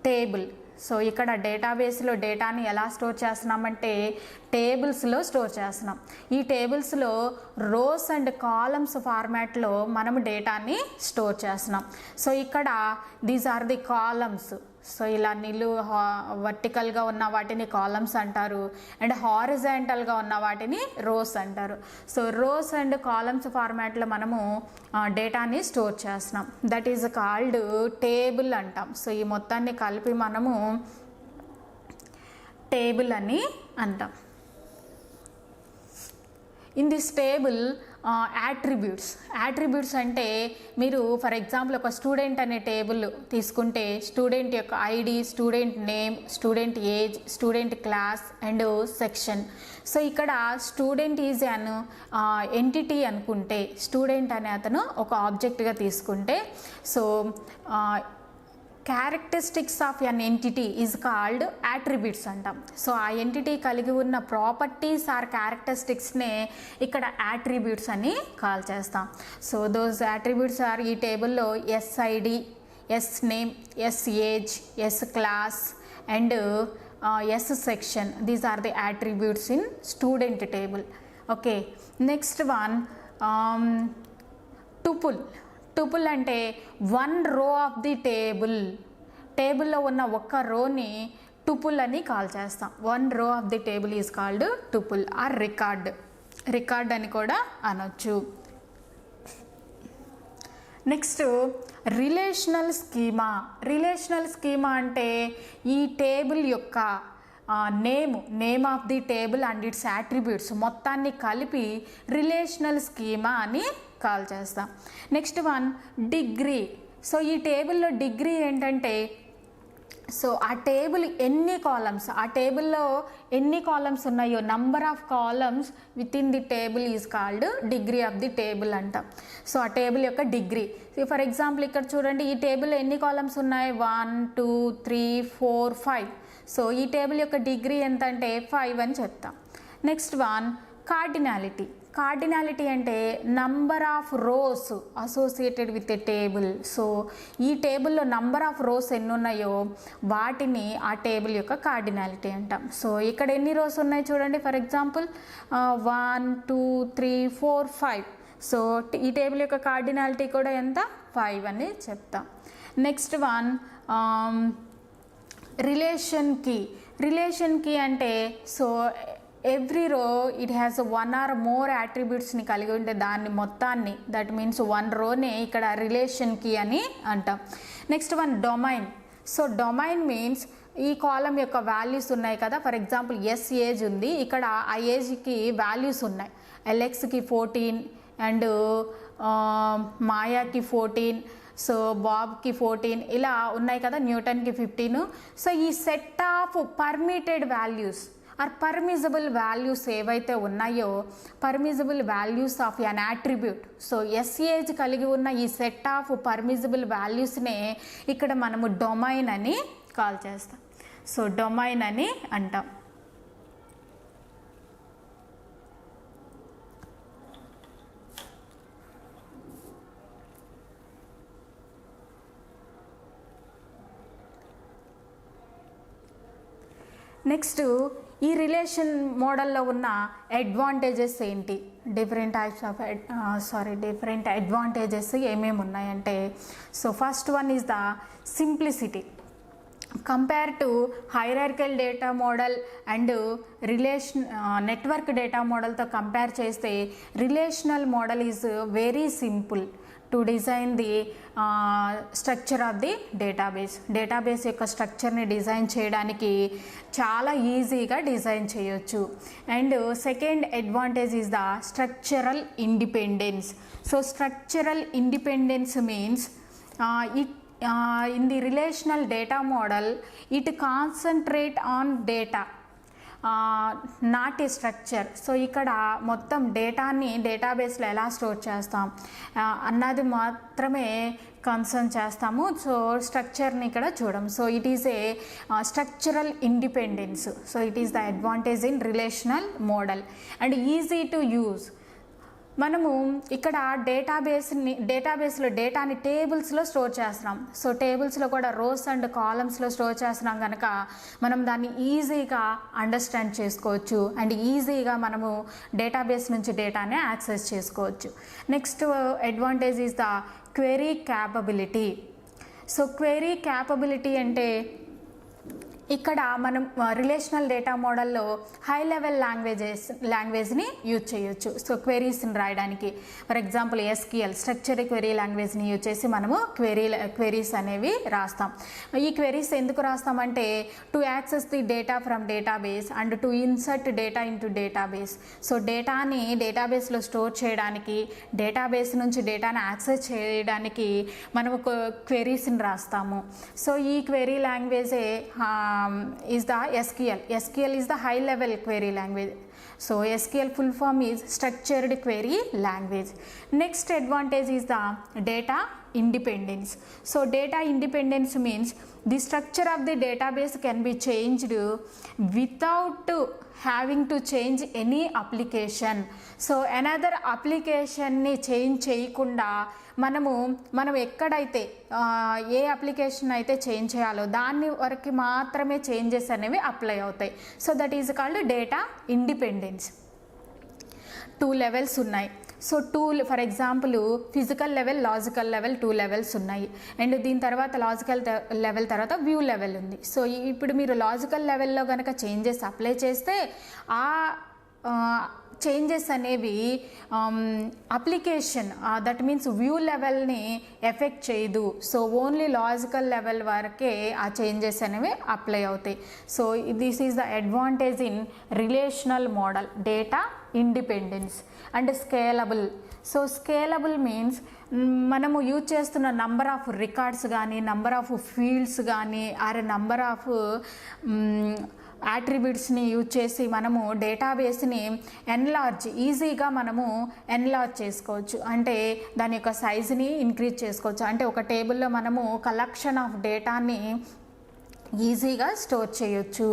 Speaker 1: table. So ఇక్కడ డేటాబేస్లో డేటాని ఎలా స్టోర్ చేస్తున్నామంటే టేబుల్స్లో స్టోర్ చేస్తున్నాం. ఈ టేబుల్స్లో రోస్ అండ్ కాలమ్స్ ఫార్మాట్లో మనము డేటాని స్టోర్ చేస్తున్నాం. సో ఇక్కడ these are the columns. So ఇలా వర్టికల్గా ఉన్న వాటిని కాలమ్స్ అంటారు అండ్ హారిజాంటల్గా ఉన్న వాటిని రోస్ అంటారు. సో రోస్ అండ్ కాలమ్స్ ఫార్మాట్లో మనము డేటాని స్టోర్ చేస్తున్నాం, దట్ ఈజ్ కాల్డ్ టేబుల్ అంటాం. సో ఈ మొత్తాన్ని కలిపి మనము టేబుల్ అని అంటాం. ఇన్ దిస్ టేబుల్ యాట్రిబ్యూట్స్ అంటే మీరు ఫర్ ఎగ్జాంపుల్ ఒక స్టూడెంట్ అనే టేబుల్ తీసుకుంటే స్టూడెంట్ యొక్క ID, student name, student age, student class and section. So ఇక్కడ స్టూడెంట్ ఈజ్ అన్ ఎంటిటీ అనుకుంటే, స్టూడెంట్ అనే అతను ఒక ఆబ్జెక్ట్గా తీసుకుంటే, so characteristics of N entity is called attributes అంటాం. సో ఆ ఎంటిటీ కలిగి ఉన్న ప్రాపర్టీస్ ఆర్ క్యారెక్టరిస్టిక్స్నే ఇక్కడ యాట్రిబ్యూట్స్ అని కాల్ చేస్తాం. సో దోస్ యాట్రిబ్యూట్స్ ఆర్ ఈ టేబుల్లో S ID, S name, S age, S class and S section. These are the attributes in student table. Okay, next one, tuple. Tuple అంటే one row of the table. టేబుల్లో ఉన్న ఒక్క రోని tuple అని call చేస్తాం. One రో of the table is called tuple are record అని కూడా అనొచ్చు. నెక్స్ట్ రిలేషనల్ స్కీమా అంటే ఈ టేబుల్ యొక్క name of the table and it's attributes మొత్తాన్ని కలిపి రిలేషనల్ స్కీమా అని కాల్ చేస్తాం. Next one degree. సో ఈ టేబుల్లో డిగ్రీ ఏంటంటే, సో ఆ టేబుల్ ఆ టేబుల్లో ఎన్ని కాలమ్స్ ఉన్నాయో number of columns with in the table is called degree of the table అంటాం. సో ఆ టేబుల్ యొక్క డిగ్రీ. ఫర్ ఎగ్జాంపుల్ ఇక్కడ చూడండి, ఈ టేబుల్లో ఎన్ని కాలమ్స్ ఉన్నాయి, 1 2 3 4 5. సో ఈ టేబుల్ యొక్క డిగ్రీ ఎంత అంటే 5 అని చెప్తాం. నెక్స్ట్ వన్ కార్డినాలిటీ అంటే number of rose associated with a table. So ఈ టేబుల్లో నంబర్ ఆఫ్ రోస్ ఎన్ని ఉన్నాయో వాటిని ఆ టేబుల్ యొక్క కార్డినాలిటీ అంటాం. సో ఇక్కడ ఎన్ని రోస్ ఉన్నాయి చూడండి, ఫర్ ఎగ్జాంపుల్ 1 2 3 4 5. సో ఈ టేబుల్ యొక్క కార్డినాలిటీ కూడా ఎంత, 5 అని చెప్తాం. నెక్స్ట్ వన్ రిలేషన్ కీ అంటే, సో ఎవ్రీ రో ఇట్ హ్యాస్ 1 or more attributesని కలిగి ఉంటే దాన్ని మొత్తాన్ని, దట్ మీన్స్ 1 రోనే ఇక్కడ రిలేషన్ కీ అని అంటాం. Next one domain. So domain means ఈ కాలం యొక్క వాల్యూస్ ఉన్నాయి కదా, ఫర్ ఎగ్జాంపుల్ ఎస్ ఏజ్ ఉంది, ఇక్కడ ఆ ఏజ్కి వాల్యూస్ ఉన్నాయి. ఎల్ఎక్స్కి 14 అండ్ మాయాకి 14, సో బాబ్కి 14, ఇలా ఉన్నాయి కదా, న్యూటన్కి 15. సో ఈ set of permitted values or permissible values ఏవైతే ఉన్నాయో, permissible values of an attribute, so ఎస్ఏజ్ కలిగి ఉన్న ఈ సెట్ ఆఫ్ పర్మిజబుల్ వాల్యూస్నే ఇక్కడ మనము డొమైన్ అని కాల్ చేస్తాం. సో డొమైన్ అని అంటాం. నెక్స్ట్ ఈ రిలేషన్ మోడల్లో ఉన్న అడ్వాంటేజెస్ ఏంటి, డిఫరెంట్ అడ్వాంటేజెస్ ఏమేమి ఉన్నాయంటే, so first one is the simplicity. Compare to hierarchical data model and network data మోడల్తో కంపేర్ చేస్తే relational model is very simple to design the structure of the database యొక్క స్ట్రక్చర్ని design చేయడానికి చాలా ఈజీగా డిజైన్ చేయొచ్చు. And second advantage is the structural independence. So structural independence means in the relational data model it concentrate on data, not a structure. So ఇక్కడ మొత్తం డేటాని డేటాబేస్లో ఎలా స్టోర్ చేస్తాం అన్నది మాత్రమే కన్సర్న్ చేస్తాము. సో స్ట్రక్చర్ని ఇక్కడ చూడం. So it is a structural independence. So it is the advantage in relational and easy to use. మనము ఇక్కడ డేటాబేస్లో డేటాని టేబుల్స్లో స్టోర్ చేస్తున్నాం. సో టేబుల్స్లో కూడా రోస్ అండ్ కాలమ్స్లో స్టోర్ చేస్తున్నాం కనుక మనం దాన్ని ఈజీగా అండర్స్టాండ్ చేసుకోవచ్చు అండ్ ఈజీగా మనము డేటాబేస్ నుంచి డేటాని యాక్సెస్ చేసుకోవచ్చు. Next advantage is the query capability. So query capability అంటే ఇక్కడ మనం రిలేషనల్ డేటా మోడల్లో హై లెవెల్ లాంగ్వేజ్ని యూజ్ చేయొచ్చు. సో క్వెరీస్ని రాయడానికి for example SQL structure query లాంగ్వేజ్ని యూజ్ చేసి మనము క్వెరీస్ అనేవి రాస్తాం. ఈ క్వెరీస్ ఎందుకు రాస్తామంటే to access the data from database and to insert data into database. So డేటాని డేటాబేస్లో స్టోర్ చేయడానికి, డేటాబేస్ నుంచి డేటాని యాక్సెస్ చేయడానికి మనము క్వెరీస్ని రాస్తాము. సో ఈ query లాంగ్వేజే is the SQL. SQL is the high level query language. So SQL full form is structured query language. Next advantage is the data independence. So data independence means The structure of the database can be changed without having to change any application. So another అప్లికేషన్ని change చేయకుండా మనం ఎక్కడైతే ఏ application అయితే change చేయాలో దాన్ని వరకు మాత్రమే changes అనేవి అప్లై అవుతాయి. So that is called data independence. 2 levels ఉన్నాయి. So for example physical level, logical level 2 levels ఉన్నాయి. అండ్ దీని తర్వాత లాజికల్ లెవెల్ తర్వాత వ్యూ లెవెల్ ఉంది. సో ఇప్పుడు మీరు లాజికల్ లెవెల్లో కనుక చేంజెస్ అప్లై చేస్తే ఆ చేంజెస్ అనేవి అప్లికేషన్ దట్ మీన్స్ వ్యూ లెవెల్ని ఎఫెక్ట్ చేయదు. సో ఓన్లీ లాజికల్ లెవెల్ వరకే ఆ చేంజెస్ అనేవి అప్లై అవుతాయి. So this is the advantage in relational model, data independence and scalable. So scalable means మనము యూజ్ చేస్తున్న నంబర్ ఆఫ్ రికార్డ్స్ కానీ, నంబర్ ఆఫ్ ఫీల్డ్స్ కానీ, ఆర్ నంబర్ ఆఫ్ యాట్రిబ్యూట్స్ని use చేసి మనము డేటాబేస్ని ఈజీగా మనము ఎన్లార్జ్ చేసుకోవచ్చు. అంటే దాని యొక్క సైజుని ఇంక్రీజ్ చేసుకోవచ్చు. అంటే ఒక టేబుల్లో మనము కలెక్షన్ ఆఫ్ డేటాని ఈజీగా స్టోర్ చేయొచ్చు.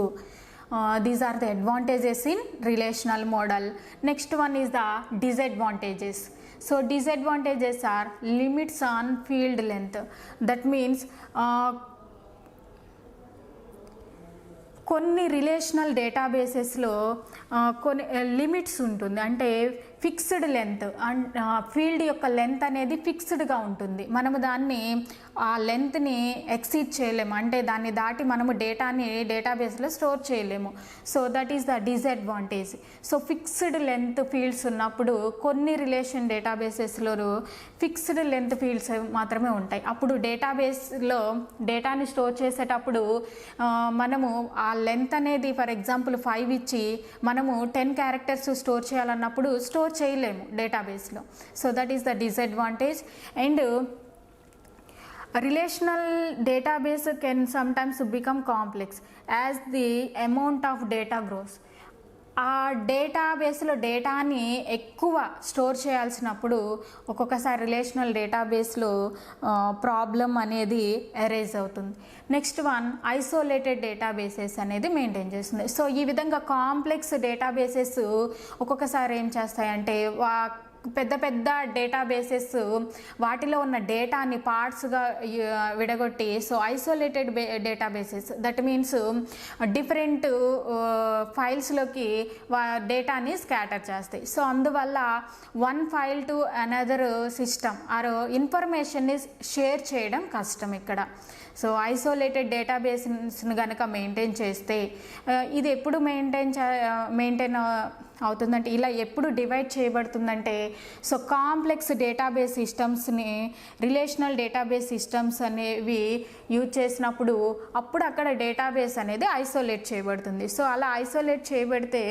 Speaker 1: These are the advantages in relational model. Next one is the disadvantages. So disadvantages are limits on field length. That means కొన్ని రిలేషనల్ డేటాబేసెస్లో కొన్ని లిమిట్స్ ఉంటుంది. అంటే ఫిక్స్డ్ లెంత్ అండ్ ఫీల్డ్ యొక్క లెంత్ అనేది ఫిక్స్డ్గా ఉంటుంది. మనము దాన్ని ఆ లెంత్ని ఎక్సీడ్ చేయలేము. అంటే దాన్ని దాటి మనము డేటాని డేటాబేస్లో స్టోర్ చేయలేము. So that is the disadvantage. So fixed length fields ఉన్నప్పుడు కొన్ని రిలేషన్ డేటాబేసెస్లో ఫిక్స్డ్ లెంత్ ఫీల్డ్స్ మాత్రమే ఉంటాయి. అప్పుడు డేటాబేస్లో డేటాని స్టోర్ చేసేటప్పుడు మనము ఆ లెంత్ అనేది ఫర్ ఎగ్జాంపుల్ 5 ఇచ్చి మనము 10 క్యారెక్టర్స్ స్టోర్ చేయాలన్నప్పుడు స్టోర్ చేయలేము డేటాబేస్లో. So that is the disadvantage. And relational database can sometimes become complex as the amount of data grows. ఆ డేటాబేస్లో డేటాని ఎక్కువ స్టోర్ చేయాల్సినప్పుడు ఒక్కొక్కసారి రిలేషనల్ డేటాబేస్లో ప్రాబ్లం అనేది అరైజ్ అవుతుంది. నెక్స్ట్ వన్ ఐసోలేటెడ్ డేటాబేసెస్ అనేది మెయింటైన్ చేస్తుంది. సో ఈ విధంగా కాంప్లెక్స్ డేటాబేసెస్ ఒక్కొక్కసారి ఏం చేస్తాయంటే పెద్ద పెద్ద డేటాబేసెస్ వాటిలో ఉన్న డేటాని పార్ట్స్గా విడగొట్టి, so isolated databases that means different ఫైల్స్లోకి డేటాని స్కాటర్ చేస్తాయి. సో అందువల్ల one file to another system or ఇన్ఫర్మేషన్ని షేర్ చేయడం కష్టం ఇక్కడ. సో ఐసోలేటెడ్ డేటాబేస్ని కనుక మెయింటైన్ చేస్తే ఇది ఎప్పుడు మెయింటైన్ అవుతుందంటే ఇలా ఎప్పుడు డివైడ్ చేయబడుతుందంటే, సో కాంప్లెక్స్ డేటాబేస్ సిస్టమ్స్ని రిలేషనల్ డేటాబేస్ సిస్టమ్స్ అనేవి యూజ్ చేసినప్పుడు అప్పుడు అక్కడ డేటాబేస్ అనేది ఐసోలేట్ చేయబడుతుంది. సో అలా ఐసోలేట్ చేయబడితే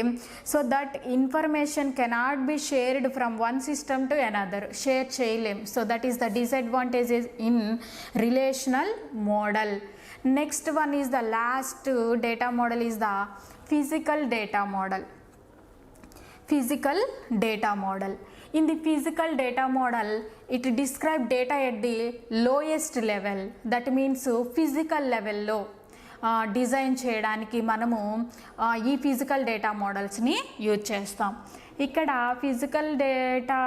Speaker 1: so that information cannot be shared from one system to another, share చేయలేం. So that is the disadvantages in relational model. Next one is the last data model is the physical data model. Physical data model. In the physical data model, it describes data at the lowest level. That means physical level లో design చేయడానికి మనము ఈ physical data మోడల్స్ని use చేస్తాం. ఇక్కడ physical data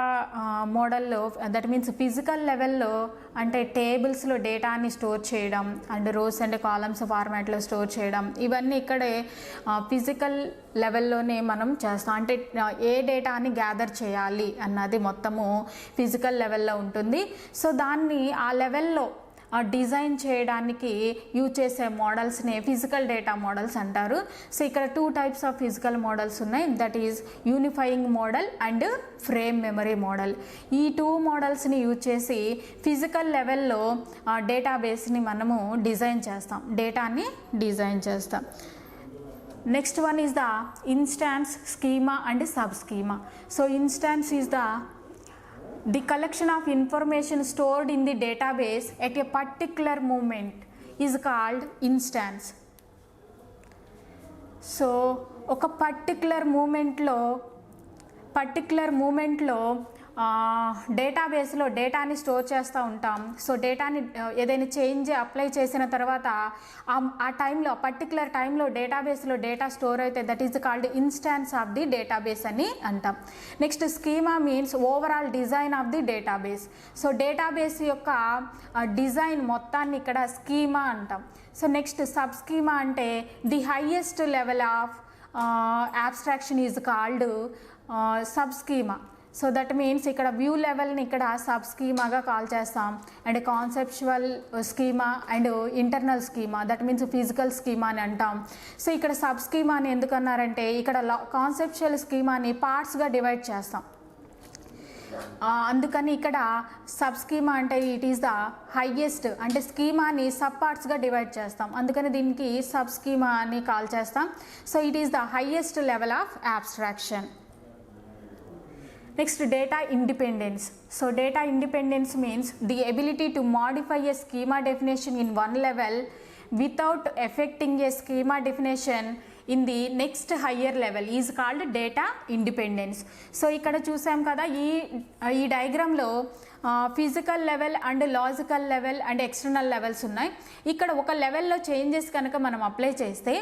Speaker 1: మోడల్లో that means physical లెవెల్లో అంటే టేబుల్స్లో డేటాని స్టోర్ చేయడం అండ్ రోస్ అండ్ కాలమ్స్ ఫార్మాట్లో స్టోర్ చేయడం ఇవన్నీ ఇక్కడే ఫిజికల్ లెవెల్లోనే మనం చేస్తాం. అంటే ఏ డేటాని గ్యాదర్ చేయాలి అన్నది మొత్తము ఫిజికల్ లెవెల్లో ఉంటుంది. సో దాన్ని ఆ లెవెల్లో డిజైన్ చేయడానికి యూజ్ చేసే మోడల్స్ని ఫిజికల్ డేటా మోడల్స్ అంటారు. సో ఇక్కడ 2 టైప్స్ ఆఫ్ ఫిజికల్ మోడల్స్ ఉన్నాయి. That is unifying model and frame memory model. ఈ 2 మోడల్స్ని యూజ్ చేసి ఫిజికల్ లెవెల్లో డేటాబేస్ని మనము డిజైన్ చేస్తాం, డేటాని డిజైన్ చేస్తాం. Next one is the instance, schema and sub schema. So instance is the collection of information stored in the database at a particular moment is called instance. So ఒక particular మూమెంట్లో డేటాబేస్లో డేటాని store చేస్తూ ఉంటాం. So డేటాని ఏదైనా change apply చేసిన తర్వాత ఆ టైంలో పర్టికులర్ టైంలో డేటాబేస్లో డేటా స్టోర్ అయితే that is called instance of the database అని అంటాం. Next schema means overall design of the database. So database యొక్క డిజైన్ మొత్తాన్ని ఇక్కడ స్కీమా అంటాం. సో నెక్స్ట్ సబ్ స్కీమా అంటే the highest level of abstraction is called sub schema. So that means ఇక్కడ view లెవెల్ని ఇక్కడ సబ్ స్కీమాగా కాల్ చేస్తాం. And conceptual schema and internal schema that means physical schema అని అంటాం. సో ఇక్కడ sub schema అని ఎందుకన్నారంటే ఇక్కడ కాన్సెప్చువల్ స్కీమాని పార్ట్స్గా డివైడ్ చేస్తాం. అందుకని ఇక్కడ సబ్ స్కీమా అంటే ఇట్ ఈస్ ద హైయెస్ట్ అంటే స్కీమాని సబ్ పార్ట్స్గా డివైడ్ చేస్తాం. అందుకని దీనికి సబ్ స్కీమా అని కాల్ చేస్తాం. So it is the highest level of abstraction. Next, data independence. So data independence means the ability to modify a schema definition in one level without affecting a schema definition in the next higher level is called data independence. So ikkada chusam kada ee diagram lo physical level and logical level and external levels ఉన్నాయి. ఇక్కడ ఒక లెవెల్లో changes కనుక మనం apply చేస్తే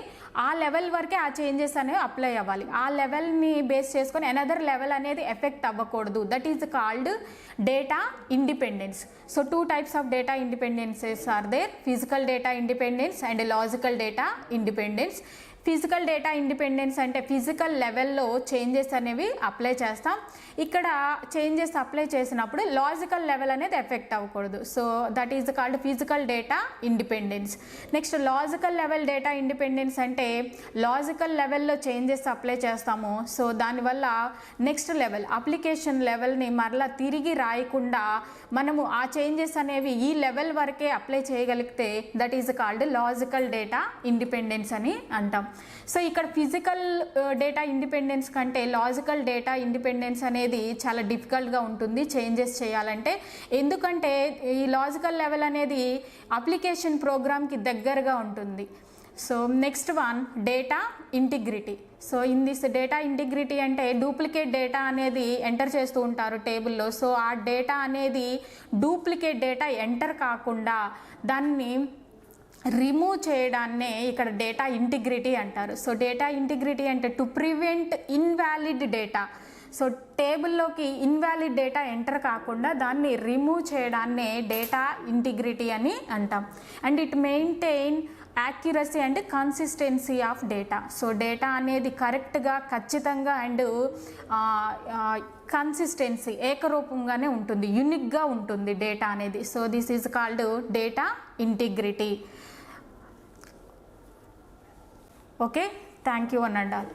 Speaker 1: ఆ level వరకే ఆ చేంజెస్ అనేవి అప్లై అవ్వాలి. ఆ లెవెల్ని బేస్ చేసుకొని అనదర్ లెవెల్ అనేది ఎఫెక్ట్ అవ్వకూడదు. That is called data independence. So 2 types of data independences are there: physical data independence and logical data independence. Physical data independence అంటే ఫిజికల్ లెవెల్లో చేంజెస్ అనేవి అప్లై చేస్తాం. ఇక్కడ చేంజెస్ అప్లై చేసినప్పుడు logical level అనేది effect అవ్వకూడదు. So that is called physical data independence. Next logical level data independence అంటే logical లెవెల్లో చేంజెస్ అప్లై చేస్తాము. సో దానివల్ల నెక్స్ట్ లెవెల్ అప్లికేషన్ లెవెల్ని మరలా తిరిగి రాయకుండా మనము ఆ చేంజెస్ అనేవి ఈ లెవెల్ వరకే అప్లై చేయగలిగితే that is called logical data independence అని అంటాం. సో ఇక్కడ ఫిజికల్ డేటా ఇండిపెండెన్స్ కంటే లాజికల్ డేటా ఇండిపెండెన్స్ అనేది చాలా డిఫికల్ట్గా ఉంటుంది చేంజెస్ చేయాలంటే. ఎందుకంటే ఈ లాజికల్ లెవెల్ అనేది అప్లికేషన్ ప్రోగ్రామ్కి దగ్గరగా ఉంటుంది. So next one data integrity. So in this data integrity అంటే డూప్లికేట్ డేటా అనేది ఎంటర్ చేస్తూ ఉంటారు టేబుల్లో. సో ఆ డేటా అనేది డూప్లికేట్ డేటా ఎంటర్ కాకుండా దాన్ని రిమూవ్ చేయడాన్నే ఇక్కడ డేటా ఇంటిగ్రిటీ అంటారు. సో డేటా ఇంటిగ్రిటీ అంటే to prevent invalid data. So టేబుల్లోకి ఇన్వాలిడ్ డేటా ఎంటర్ కాకుండా దాన్ని రిమూవ్ చేయడాన్నే డేటా ఇంటిగ్రిటీ అని అంటాం. And it maintain accuracy and consistency of data. So data అనేది కరెక్ట్గా ఖచ్చితంగా అండ్ కన్సిస్టెన్సీ ఏకరూపంగానే ఉంటుంది, యూనిక్గా ఉంటుంది డేటా అనేది. So this is called data integrity. Okay, thank you one and all.